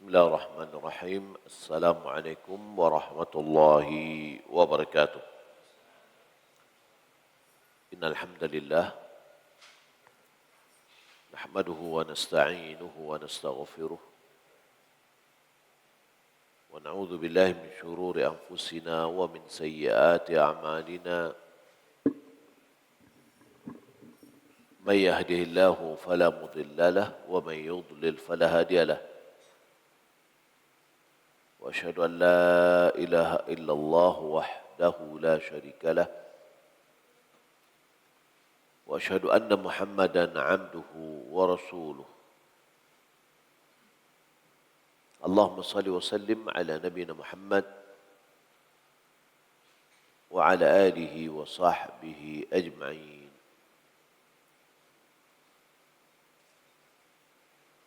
Bismillahirrahmanirrahim. Assalamualaikum warahmatullahi wabarakatuh. Innal hamdalillah nahmaduhu wa nasta'inuhu wa nastaghfiruh wa na'udzu billahi min shururi anfusina wa min sayyiati a'malina. May yahdihillahu fala mudilla lahu wa may yudlil fala hadiya lahu. وأشهد أن لا إله إلا الله وحده لا شريك له وأشهد أن محمدا عبده ورسوله اللهم صل وسلم على نبينا محمد وعلى آله وصحبه أجمعين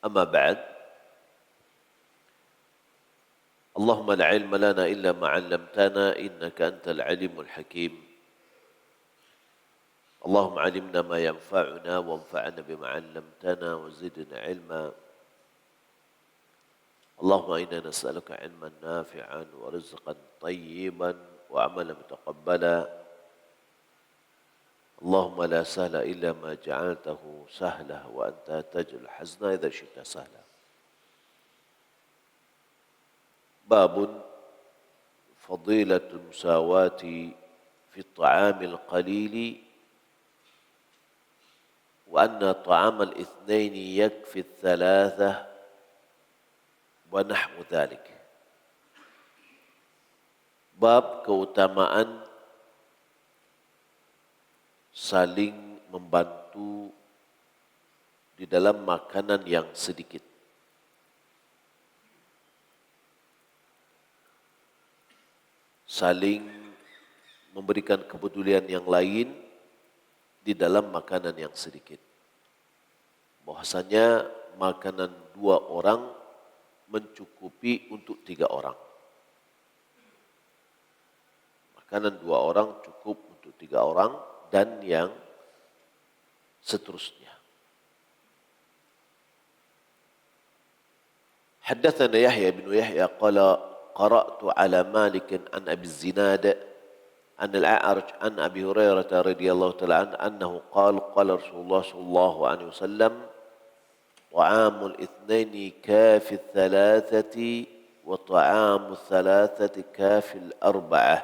أما بعد اللهم لا علم لنا إلا ما علمتنا إنك أنت العليم الحكيم اللهم علمنا ما ينفعنا وانفعنا بما علمتنا وزدنا علما اللهم إنا نسألك علما نافعا ورزقا طيبا وعملا متقبلا اللهم لا سهل إلا ما جعلته سهلا وأنت تجعل الحزن إذا شئت سهلا باب فضيلة المساواة في الطعام القليل وأن طعام الاثنين يكفي الثلاثة ونحو ذلك. Bab keutamaan saling membantu di dalam makanan yang sedikit. Saling memberikan kepedulian yang lain di dalam makanan yang sedikit. Bahwasanya makanan 2 orang mencukupi untuk 3 orang. Makanan 2 orang cukup untuk 3 orang dan yang seterusnya. Haddatsana Yahya bin Yahya qala قرأت على مالك عن أبي الزناد عن الأعرج عن أبي هريرة رضي الله تعالى عنه أنه قال قال رسول الله صلى الله عليه وسلم طعام الاثنين كافي الثلاثة وطعام الثلاثة كافي الأربعة.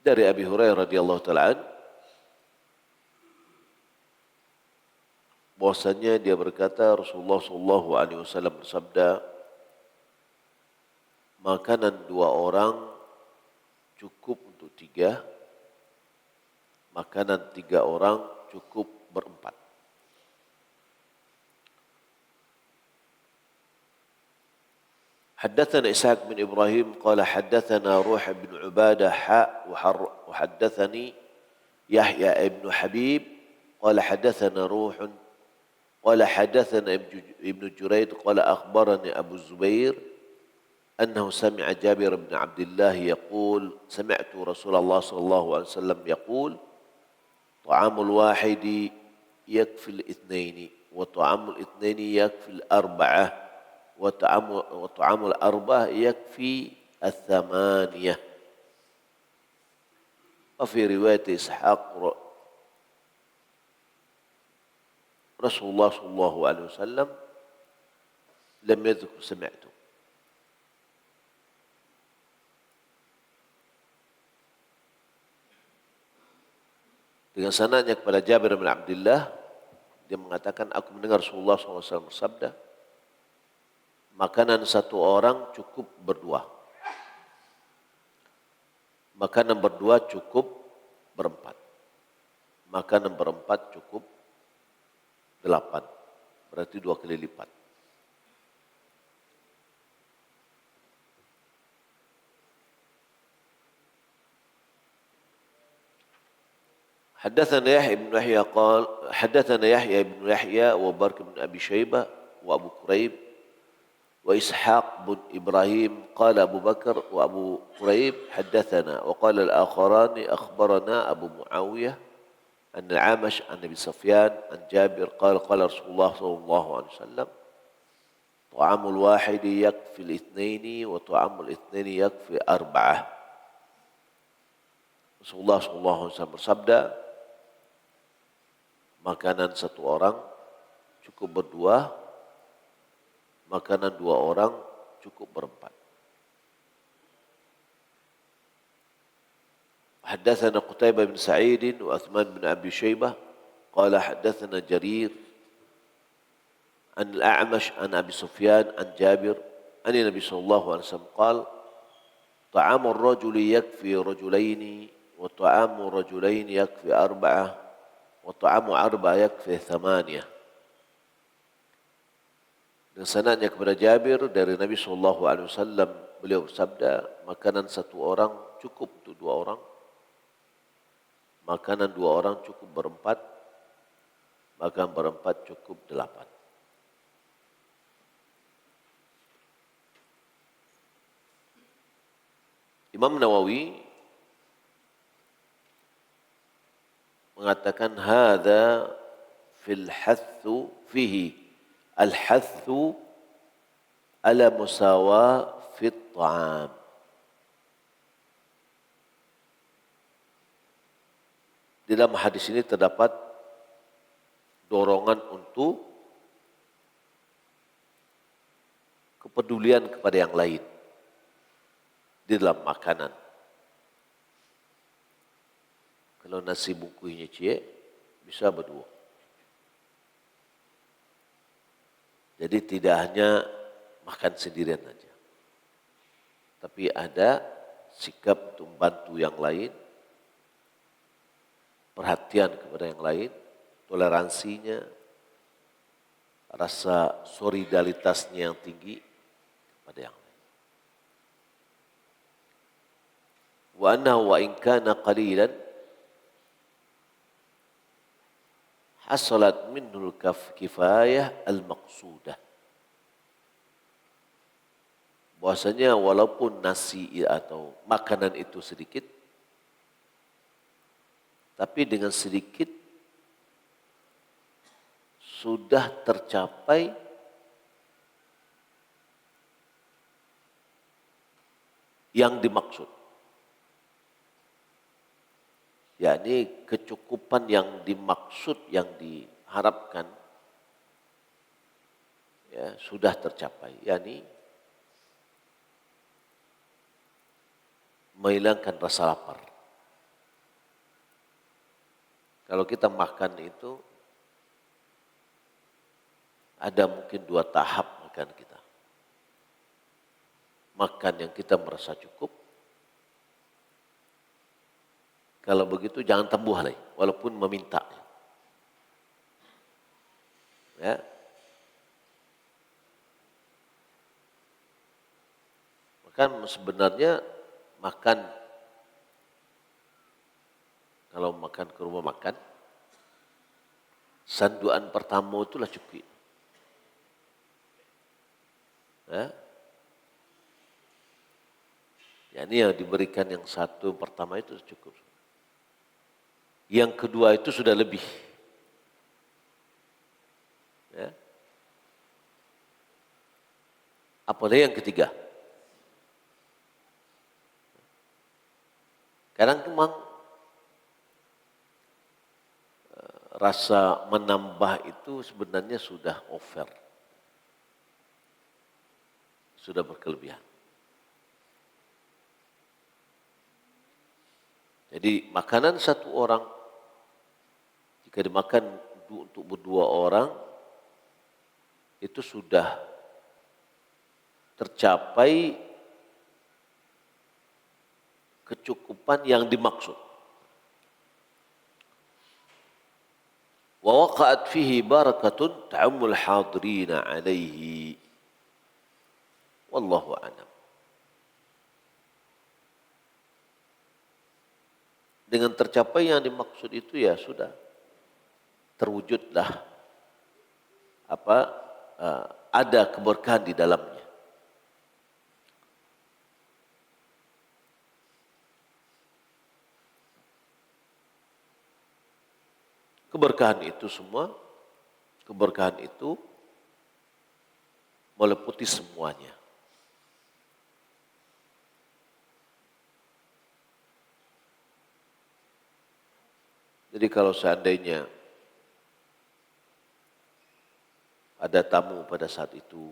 Dari Abi Hurairah radhiyallahu taala anhu bahwasanya dia berkata Rasulullah sallallahu alaihi wasallam bersabda, makanan 2 orang cukup untuk 3, makanan 3 orang cukup berempat. حدثنا إسحاق بن إبراهيم قال حدثنا روح بن عبادة وحدثني يحيى بن حبيب قال حدثنا روح قال حدثنا ابن جريد قال أخبرني أبو الزبير أنه سمع جابر بن عبد الله يقول سمعت رسول الله صلى الله عليه وسلم يقول طعام الواحد يكفي الاثنين وطعام الاثنين يكفي الأربعة وطعام الأربعة يكفي الثمانية. وفي رواية إسحاق Rasulullah sallallahu alaihi wasallam lam yadhkur sami'tu. Dengan sanadnya kepada Jabir bin Abdullah, dia mengatakan aku mendengar Rasulullah sallallahu alaihi wasallam bersabda, makanan 1 orang cukup berdua. Makanan berdua cukup berempat. Makanan berempat cukup 8, berarti 2 kali lipat. حدثنا يحيى بن يحيى قال حدثنا يحيى بن يحيى وبرك بن أبي شيبة وأبو كريب وإسحاق بن إبراهيم قال أبو بكر وأبو كريب حدثنا وقال الآخران أخبرنا أبو معاوية an al-Amash an Abi Sufyan an Jabir qala qala Rasulullah sallallahu alaihi wasallam ta'amul wahidi yakfi al-ithnaini wa ta'amul ithnaini yakfi arba'ah. Rasulullah sallallahu alaihi wasallam bersabda, makanan satu orang cukup berdua, makanan dua orang cukup berempat. حدثنا قتيبة بن سعيد وعثمان بن أبي شيبة قال حدثنا جرير عن الأعمش عن أبي سفيان عن جابر عن النبي صلى الله عليه وسلم قال طعام الرجل يكفي رجلين وطعام رجلين يكفي أربعة وطعام أربعة يكفي ثمانية. Dan sanadnya kepada Jabir dari Nabi SAW, beliau bersabda, makanan satu orang cukup untuk dua orang, makanan dua orang cukup berempat, makanan berempat cukup 8. Imam Nawawi mengatakan hadza fil hathu fihi al-hathu ala musawa fit ta'am. Di dalam hadis ini terdapat dorongan untuk kepedulian kepada yang lain di dalam makanan. Kalau nasi bungkusnya cie, bisa berdua. Jadi tidak hanya makan sendirian saja, tapi ada sikap untuk membantu yang lain, perhatian kepada yang lain, toleransinya, rasa solidaritasnya yang tinggi kepada yang lain. Wa annahu wa in kana qalilan hasalat minhul kifayah al-maqsudah. Bahwasanya walaupun nasi atau makanan itu sedikit, tapi dengan sedikit sudah tercapai yang dimaksud. Yakni kecukupan yang dimaksud, yang diharapkan, ya, sudah tercapai. Yakni menghilangkan rasa lapar. Kalau kita makan itu ada mungkin 2 tahap makan kita. Makan yang kita merasa cukup. Kalau begitu jangan tambuh lagi, walaupun meminta. Ya. Makan sebenarnya kalau makan ke rumah makan, sanduan pertama itulah cukup. Ya. Ini yang diberikan yang satu pertama itu cukup. Yang kedua itu sudah lebih. Ya. Apalagi yang ketiga. Kadang memang rasa menambah itu sebenarnya sudah over. Sudah berkelebihan. Jadi makanan satu orang, jika dimakan untuk berdua orang, itu sudah tercapai kecukupan yang dimaksud. Wa waqa'at fihi barakatun ta'ummul hadirina alaihi. Wallahu a'lam. Dengan tercapai yang dimaksud itu ya sudah terwujudlah ada keberkahan di dalamnya. Keberkahan itu semua, keberkahan itu meliputi semuanya. Jadi kalau seandainya ada tamu pada saat itu,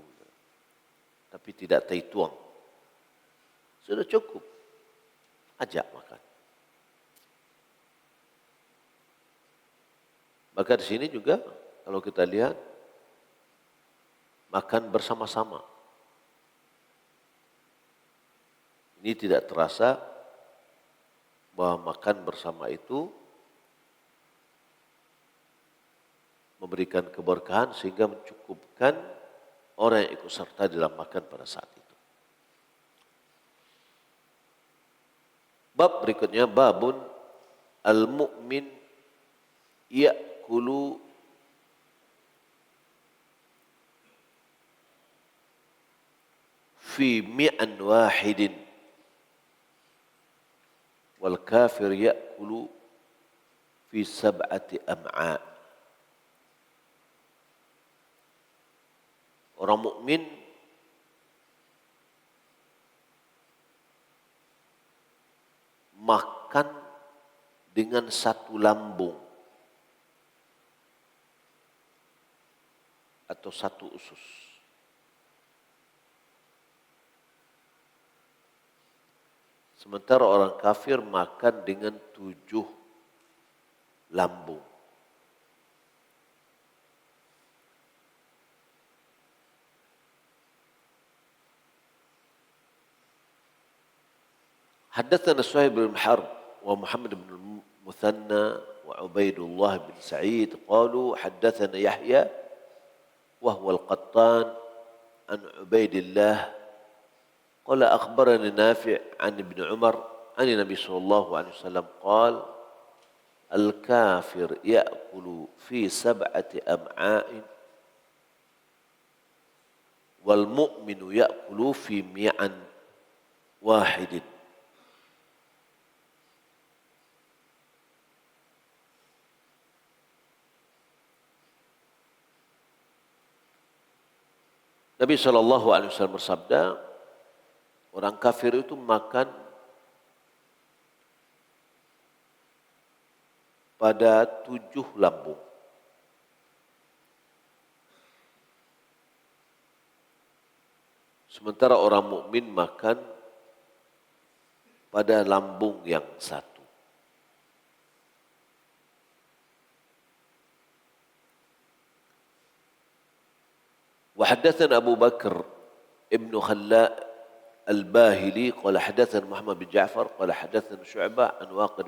tapi tidak taituang, sudah cukup, ajak makan. Maka di sini juga kalau kita lihat makan bersama-sama. Ini tidak terasa bahwa makan bersama itu memberikan keberkahan sehingga mencukupkan orang yang ikut serta dalam makan pada saat itu. Bab berikutnya, babun al-mu'min ya'kulu fi mi'an wahidin wal kafir ya'kulu fi sab'ati am'a'. Orang mukmin makan dengan satu lambung atau satu usus. Sementara orang kafir makan dengan 7 lambung. حدثنا سهيل بن حرب ومحمد بن المثنى وعبيد الله بن سعيد قالوا حدثنا يحيى وهو القطان عن عبيد الله قال أخبرني نافع عن ابن عمر عن النبي صلى الله عليه وسلم قال الكافر يأكل في 7 أمعاء والمؤمن يأكل في 100 واحد. Nabi SAW bersabda, orang kafir itu makan pada 7 lambung. Sementara orang mukmin makan pada lambung yang satu. وحدثنا أبو بكر ابن خلاء الباهلي قال حدثنا محمد بن جعفر قال حدثنا شعبة عن واقد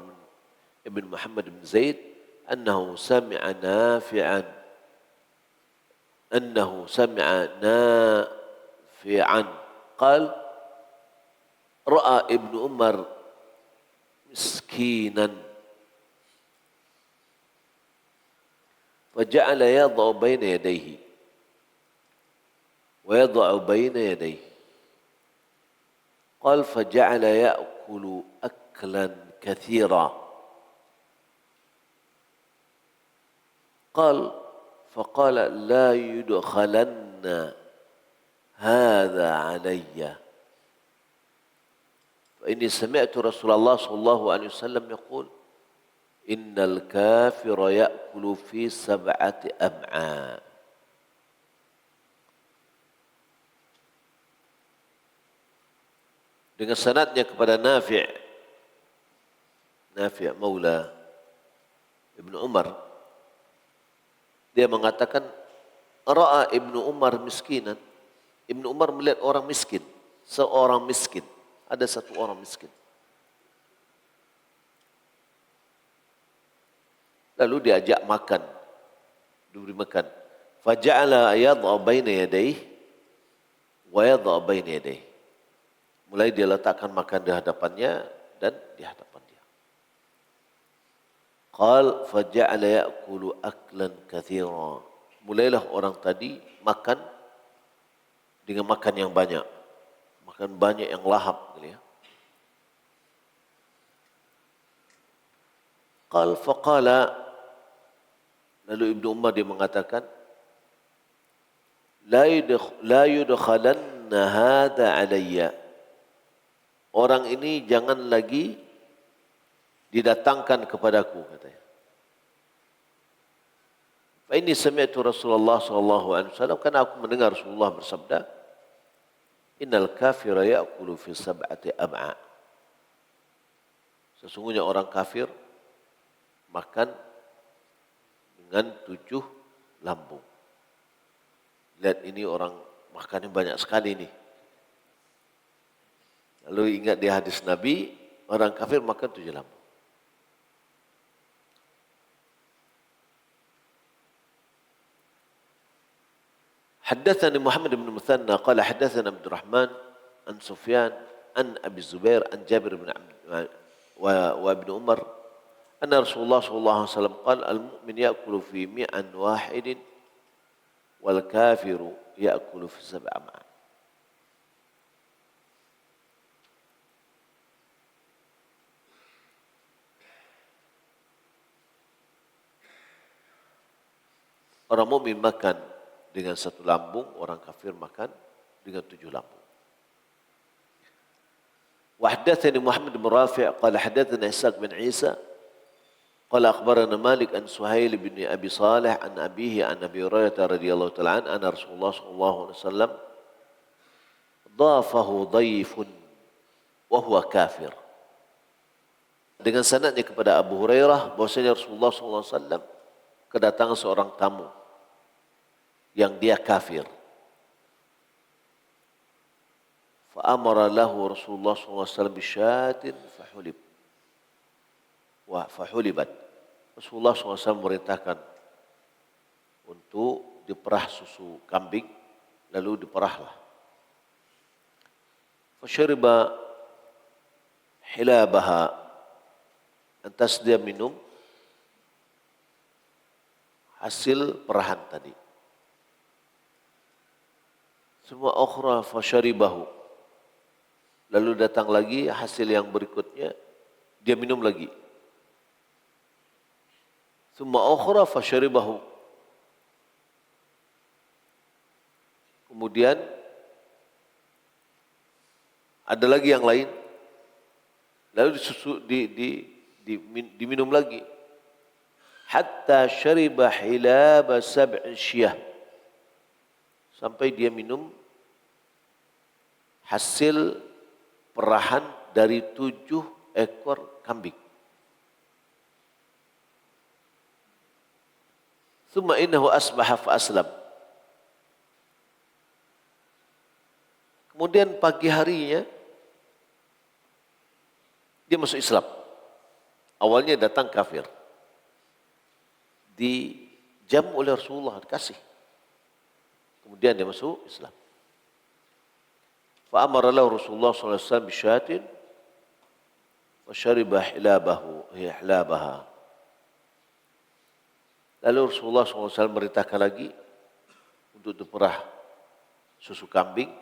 ابن محمد بن زيد أنه سمع نافعا قال رأى ابن عمر مسكينا فجعل يضع بين يديه ويضع بين يديه قال فجعل يأكل أكلا كثيرا فقال لا يدخلن هذا علي فإني سمعت رسول الله صلى الله عليه وسلم يقول إن الكافر يأكل في 7 أمعاء. Dengan sanadnya kepada Nafi' Maula Ibnu Umar, dia mengatakan ra'a Ibnu Umar miskinan. Ibnu Umar melihat orang miskin, seorang miskin, ada satu orang miskin. Lalu diajak makan, diberi makan. Faja'ala yad'a baina yadayhi wa yad'a baina yadayhi. Mulai dia letakkan makan di hadapannya dan di hadapan dia. Qal faja'ala ya'kulu aklan katsira. Mulailah orang tadi makan dengan makan yang banyak. Makan banyak yang lahap gitu ya. Qal faqala Lalu Ibnu Umar dia mengatakan, la yudkhalanna hadha alayya. Orang ini jangan lagi didatangkan kepadaku, katanya. Fa inni sami'tu Rasulullah sallallahu alaihi wasallam, karena aku mendengar Rasulullah bersabda, innal kafira ya'kulu fi sab'ati am'a. Sesungguhnya orang kafir makan dengan 7 lambung. Lihat, ini orang makannya banyak sekali nih. Lalu ingat di hadis Nabi, orang kafir makan 7 lambung. حدثني محمد بن مثنى قال حدثنا عبد الرحمن عن سفيان عن أبي الزبير عن جابر بن عبد وابن عمر أن رسول الله صلى الله عليه وسلم قال المؤمن يأكل في 100 واحد والكافر يأكل في 7 أمعاء. Orang mukmin makan dengan 1 lambung, orang kafir makan dengan 7 lambung. وحدثني محمد بن رافع قال حدثنا إسحاق بن عيسى قال أخبرنا مالك عن سهيل بن أبي صالح عن أبيه عن أبي هريرة رضي الله تعالى عنه أن رسول الله صلى الله عليه وسلم ضافه ضيف وهو كافر. Dengan sanadnya kepada Abu Hurairah bahwasanya Rasulullah SAW kedatangan seorang tamu yang dia kafir. Fa'amara lahu Rasulullah SAW bisyatin fahulibat. Rasulullah SAW merintahkan untuk diperah susu kambing, lalu diperahlah. Fasyariba hilabaha, antas dia minum hasil perahan tadi. Semua ukhra fasyaribahu. Lalu datang lagi hasil yang berikutnya, dia minum lagi. Semua ukhra fasyaribahu. Kemudian ada lagi yang lain. Lalu diminum lagi. Hatta syariba hilaba 7 syiyah. Sampai dia minum hasil perahan dari 7 ekor kambing. Thumma innahu asbaha fa aslam. Kemudian pagi harinya dia masuk Islam. Awalnya datang kafir. Dijam oleh Rasulullah, dikasih. Kemudian dia masuk Islam. Fa'amara lahu Rasulullah SAW bisyatin wa syariba hilabaha. Lalu Rasulullah SAW merintahkan lagi untuk diperah susu kambing.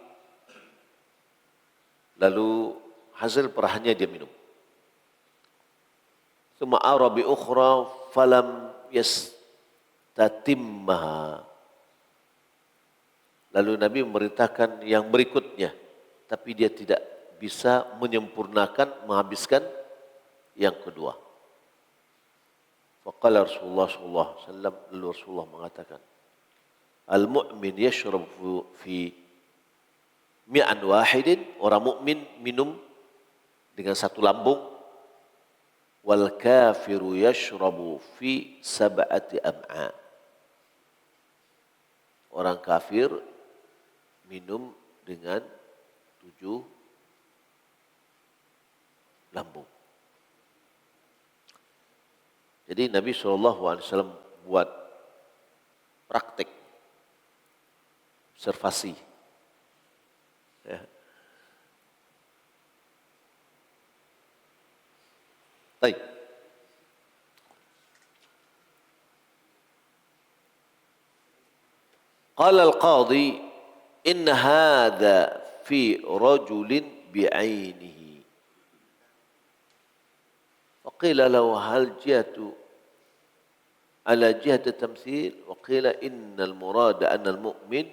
Lalu hasil perahannya dia minum. Tsumma ara bi ukhra falam yastatimmaha. Lalu Nabi memerintahkan yang berikutnya, tapi dia tidak bisa menyempurnakan, menghabiskan yang kedua. Faqala Rasulullah sallallahu alaihi wasallam, lalu Rasulullah mengatakan, al-mu'min yashrabu fi 100 wahidin, orang mukmin minum dengan 1 lambung, wal kafiru yashrabu fi 7 am'a. Orang kafir minum dengan 7 lambung. Jadi Nabi SAW buat praktek observasi. Ya. Baik. Qala al-qadhi inna hadha fi rajulin bi'ainihi. Faqila lahu hal jatu ala jihad tamthil wa qila innal murada anna al-mu'min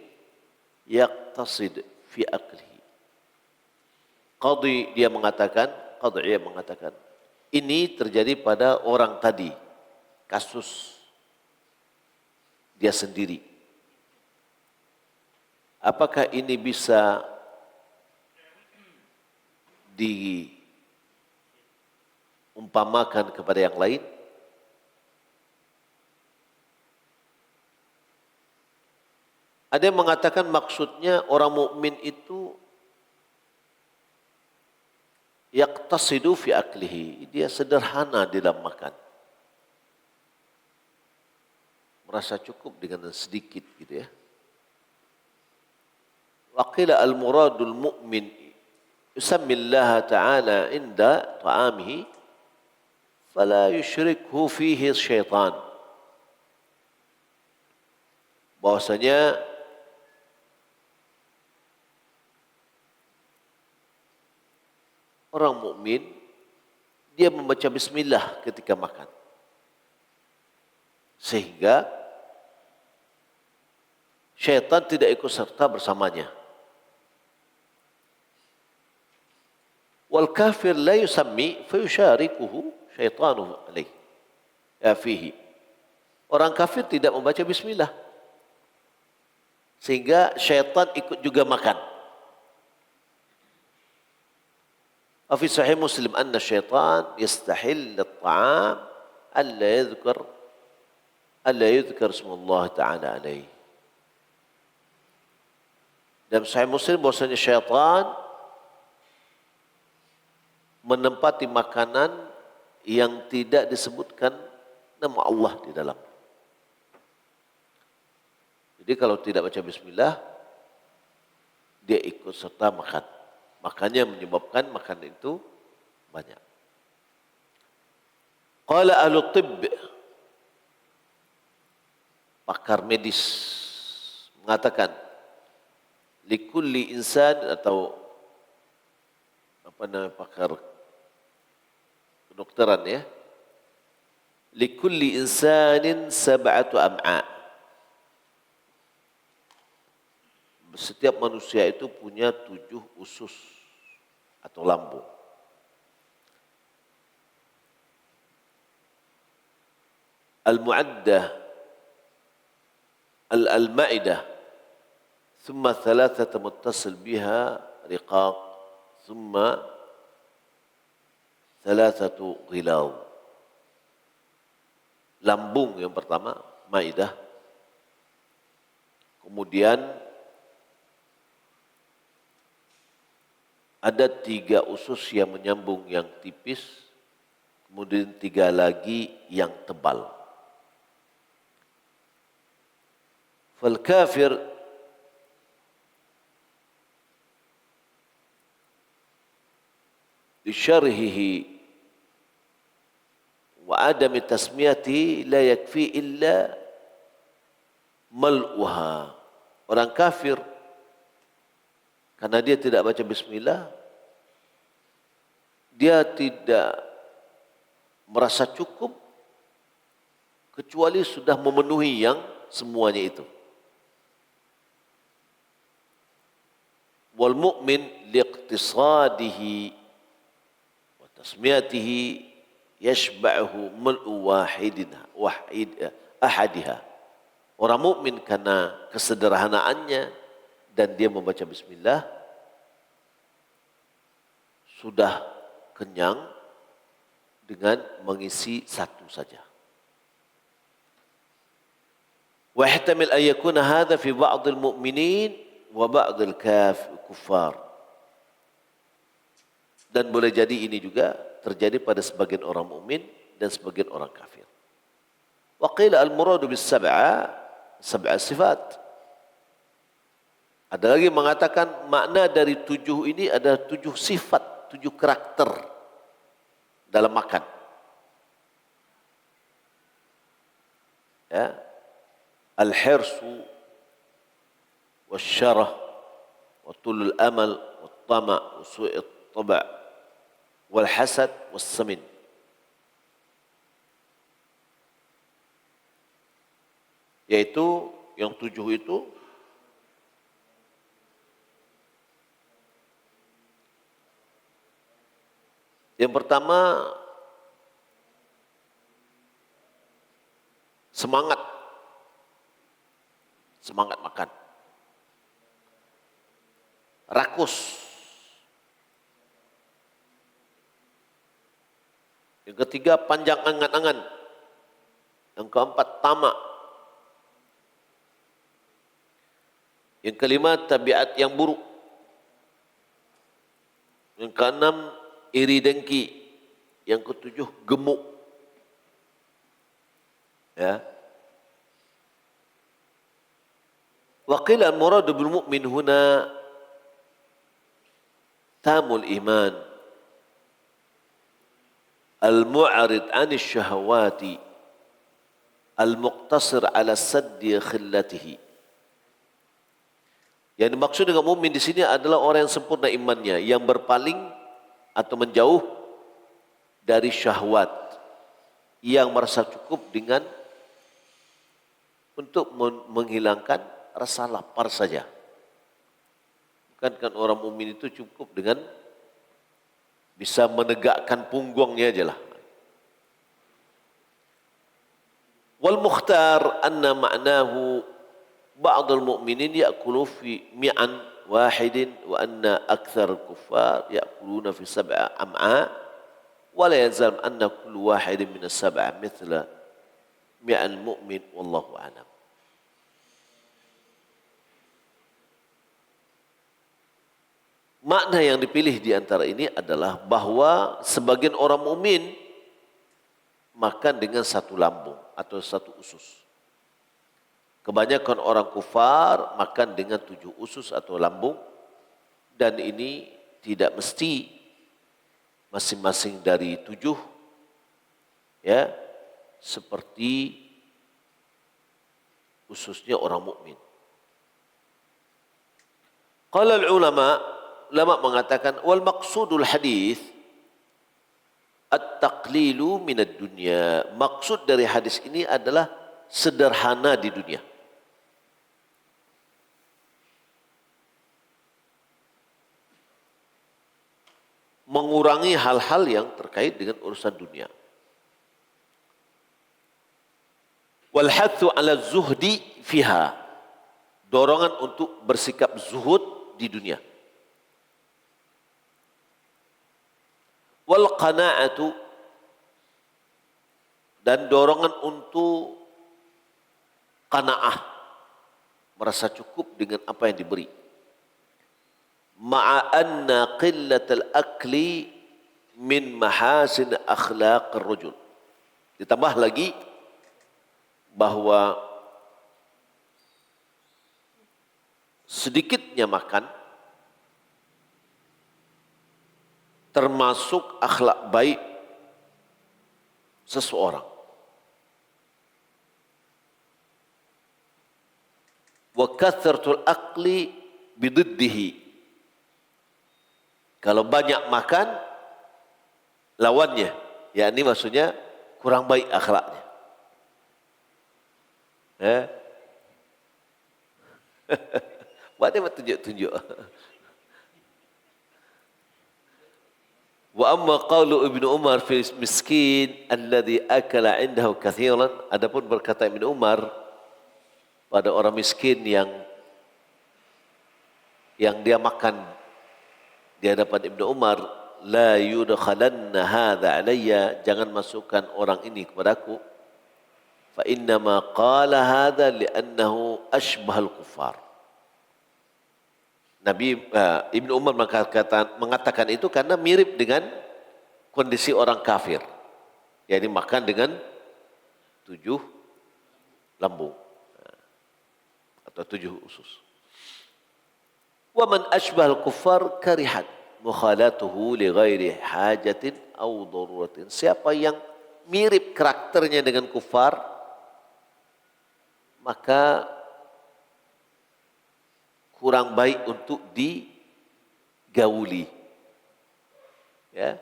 yaqtasid fi aqlihi. Qadiyah mengatakan ini terjadi pada orang tadi, kasus dia sendiri. Apakah ini bisa diumpamakan kepada yang lain? Ada yang mengatakan maksudnya orang mukmin itu yaqtasidu fi aklihi, dia sederhana di dalam makan. Merasa cukup dengan sedikit gitu ya. Wa qila al-muradul mu'min yusammillaha ta'ala inda ta'amihi fala yushrikhu fihi syaitan. Bahwasanya orang mukmin dia membaca bismillah ketika makan. Sehingga syaitan tidak ikut serta bersamanya. Wal kafir la yusammi fa yusyarikuhu syaitanuhu alaih. Ya fihi. Orang kafir tidak membaca bismillah. Sehingga syaitan ikut juga makan. وفي صحيح مسلم أن الشيطان يستحل الطعام ألا يذكر اسم الله تعالى عليه. Dalam Sahih Muslim bahwasanya syaitan menempati makanan yang tidak disebutkan nama Allah di dalam. Jadi kalau tidak baca bismillah, dia ikut serta makan. Makanya menyebabkan makanan itu banyak. Qala ahlu tibb, pakar medis mengatakan likulli insan, atau apa namanya pakar kedokteran ya, likulli insanin sab'atu am'a. Setiap manusia itu punya 7 usus atau lambung. Al-mu'addah, al-ma'idah, thumma thalathata muttasil biha riqaq, thumma thalathatu ghilal. Lambung yang pertama, ma'idah. Kemudian ada 3 usus yang menyambung yang tipis, kemudian 3 lagi yang tebal. Fal kafir bisyarhihi wa adami tasmiyatihi la yakfi illa mal'uha. Orang kafir karena dia tidak baca bismillah, dia tidak merasa cukup kecuali sudah memenuhi yang semuanya itu. Wal mu'min liiqtisadihi wa tasmiyatihi yashba'uhu mal'u ahadiha. Orang mukmin karena kesederhanaannya dan dia membaca bismillah sudah kenyang dengan mengisi satu saja. Wa ihtamil an yakuna hadha fi ba'd al-mu'minin wa ba'd al-kuffar. Dan boleh jadi ini juga terjadi pada sebagian orang mukmin dan sebagian orang kafir. Wa qila al-muradu bis sab'a sifat. Ada lagi mengatakan makna dari 7 ini ada 7 sifat, 7 karakter dalam makan. Ya. Al-hirsu wasyarah wa tulul amal wa tama' wa su'it taba' wal hasad was samin. yaitu yang 7 itu yang pertama semangat makan, rakus. Yang ketiga panjang angan-angan. Yang keempat tamak. Yang kelima tabiat yang buruk. Yang keenam iri dengki. Yang ketujuh gemuk. Ya. Wa qila al-murad bil mu'min huna tamul iman al-mu'rid 'ani syahawati al-muqtasir 'ala saddi khillatihi. Yang dimaksud dengan mukmin di sini adalah orang yang sempurna imannya, yang berpaling atau menjauh dari syahwat, yang merasa cukup dengan untuk menghilangkan rasa lapar saja. Bukan orang mukmin itu cukup dengan bisa menegakkan punggungnya aja lah. Wal mukhtar anna ma'nahu ba'd al-mu'minin ya'kulu fi mi'an wahidin wa anna akthar al-kuffar ya'kuluna fi sab'a am'a wa la yazal anna kullu wahidin min as-sab'a mithla mi'al mu'min wallahu a'lam. Makna yang dipilih di antara ini adalah bahwa sebagian orang mukmin makan dengan satu lambung atau satu usus. Kebanyakan orang kufar makan dengan 7 usus atau lambung, dan ini tidak mesti masing-masing dari 7, ya, seperti ususnya orang mukmin. Qala al-ulama, ulama mengatakan wal maqsudul hadis at-taqlilu minad dunya. Maksud dari hadis ini adalah sederhana di dunia. Mengurangi hal-hal yang terkait dengan urusan dunia. Wal hathu 'ala zuhdi fiha. Dorongan untuk bersikap zuhud di dunia. Wal qana'atu, dan dorongan untuk qanaah, merasa cukup dengan apa yang diberi. Ma'a anna qillatal akli min mahasin akhlaq ar-rajul. Ditambah lagi bahwa sedikitnya makan termasuk akhlak baik seseorang. Wa kathratul akli bididdihi. Kalau banyak makan, lawannya, yakni maksudnya kurang baik akhlaknya. Buat dia tunjuk-tunjuk. Wa amma qawlu Ibnu Umar fi miskin alladhi akala indahu kathiran. Adapun berkata Ibnu Umar pada orang miskin yang dia makan di hadapan Ibnu Umar, la yudkhalanna hadha alayya, jangan masukkan orang ini kepadaku. Fa inna ma qala hadha li'annahu ashbahal kuffar. Ibnu Umar mengatakan itu karena mirip dengan kondisi orang kafir, yakni makan dengan 7 lambung atau 7 usus. Wa man ashbahal kuffar karihat mukhalatuhu li ghairi hajatin aw daruratin. Siapa yang mirip karakternya dengan kufar, maka kurang baik untuk digauli. Ya.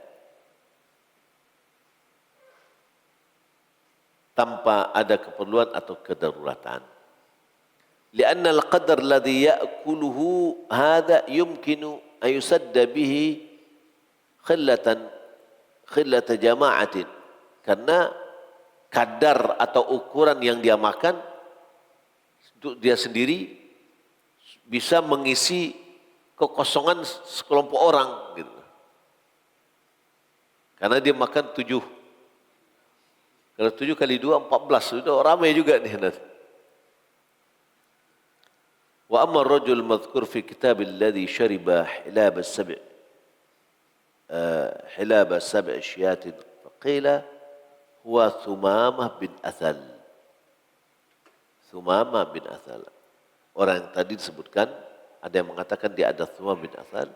Tanpa ada keperluan atau kedaruratan. لأن القدر الذي يأكله هذا يمكن أن يسد به خلة جماعة, karena kadar atau ukuran yang dia makan untuk dia sendiri bisa mengisi kekosongan sekelompok orang gitu. Karena dia makan 7. Kalau 7 kali 2, 14. Sudah ramai juga nih. Wa amma ar-rajul madhkur fi kitab alladhi shariba hilab sab'a syiatin faqila huwa Thumamah bin Athal. Thumamah bin Athal. Orang yang tadi disebutkan, ada yang mengatakan dia ada Thumamah bin Athal.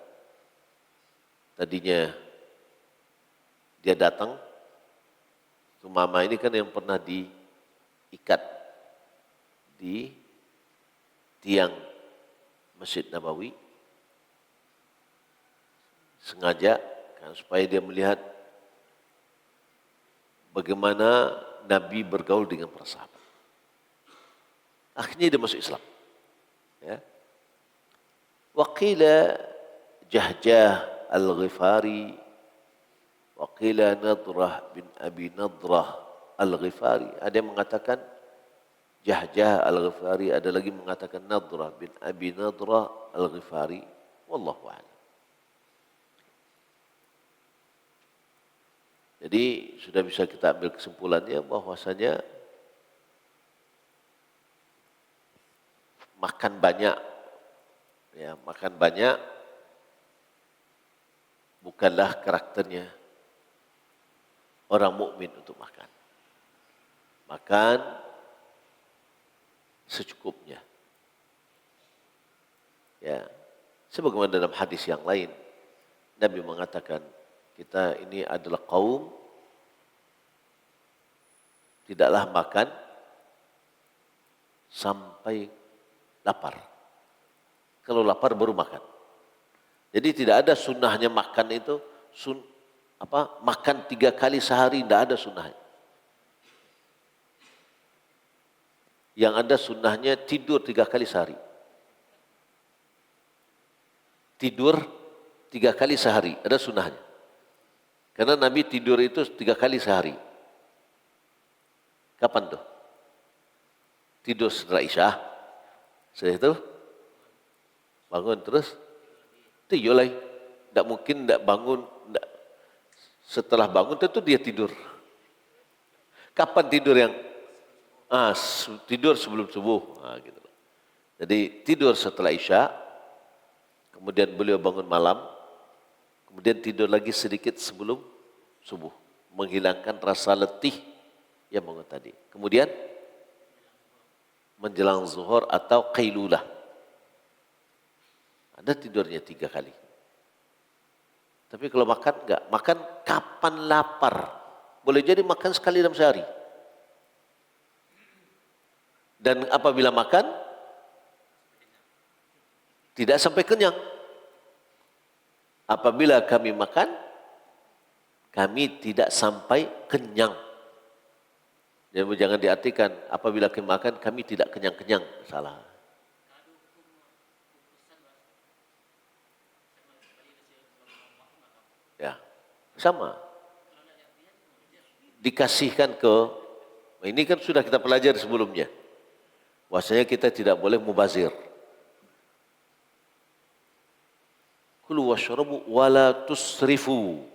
Tadinya dia datang, Thumamah ini kan yang pernah diikat di tiang Masjid Nabawi, sengaja kan, supaya dia melihat bagaimana Nabi bergaul dengan para sahabat. Akhirnya dia masuk Islam. Ya. Wa qila Jahjah al-Ghifari, wa qila Nadrah bin Abi Nadrah al-Ghifari. Ada yang mengatakan Jahjah al-Ghifari, ada lagi mengatakan Nadrah bin Abi Nadrah al-Ghifari. Wallahu a'lam. Jadi sudah bisa kita ambil kesimpulannya bahwasanya makan banyak, ya, makan banyak bukanlah karakternya orang mukmin untuk makan. Makan secukupnya. Ya, sebagaimana dalam hadis yang lain, Nabi mengatakan kita ini adalah kaum tidaklah makan sampai lapar. Kalau lapar baru makan. Jadi tidak ada sunnahnya makan itu makan 3 kali sehari, tidak ada sunnahnya. Yang ada sunnahnya tidur 3 kali sehari. Tidur 3 kali sehari, ada sunnahnya. Karena Nabi tidur itu 3 kali sehari. Kapan tuh? Tidur setelah Isya. Setelah itu bangun terus tidur lagi. Tidak mungkin tidak bangun. Setelah bangun tentu dia tidur. Kapan tidur yang? Tidur sebelum subuh. Gitu. Jadi tidur setelah Isya. Kemudian beliau bangun malam. Kemudian tidur lagi sedikit sebelum subuh. Menghilangkan rasa letih yang bangun tadi. Kemudian menjelang zuhur atau qailulah. Ada tidurnya 3 kali. Tapi kalau makan enggak. Makan kapan lapar. Boleh jadi makan sekali dalam sehari. Dan apabila makan, tidak sampai kenyang. Apabila kami makan, kami tidak sampai kenyang. Jadi jangan diartikan apabila kami makan, kami tidak kenyang-kenyang. Salah. Ya, sama. Dikasihkan ini kan sudah kita pelajari sebelumnya. Bahwasanya kita tidak boleh mubazir. Kulu washrabu wala tusrifu.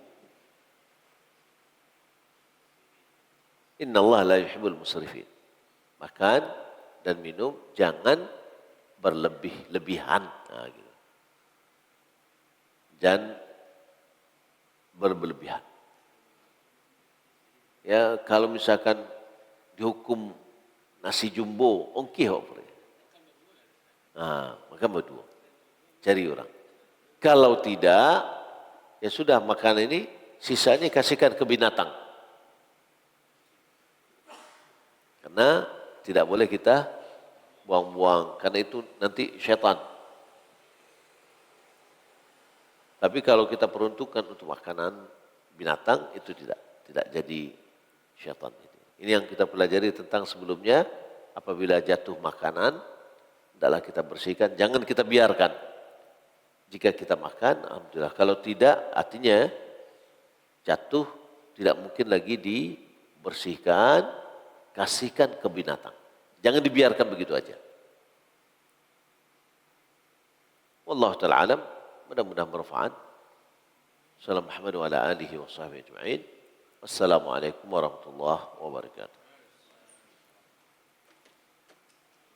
Innallaha la yuhibbul musrifin. Makan dan minum jangan berlebih-lebihan. Gitu. Dan berlebihan. Ya, kalau misalkan dihukum nasi jumbo, ongkih apa? Makan berdua. Cari orang. Kalau tidak, ya sudah makan ini, sisanya kasihkan ke binatang. Karena tidak boleh kita buang-buang, karena itu nanti syaitan. Tapi kalau kita peruntukkan untuk makanan binatang, itu tidak jadi syaitan. Ini yang kita pelajari tentang sebelumnya, apabila jatuh makanan hendaklah kita bersihkan, jangan kita biarkan. Jika kita makan, alhamdulillah. Kalau tidak, artinya jatuh, tidak mungkin lagi dibersihkan, kasihkan ke binatang. Jangan dibiarkan begitu aja. Wallahu ta'ala alam, mudah-mudahan bermanfaat. Assalamualaikum warahmatullahi wabarakatuh. Wassalamualaikum warahmatullahi wabarakatuh.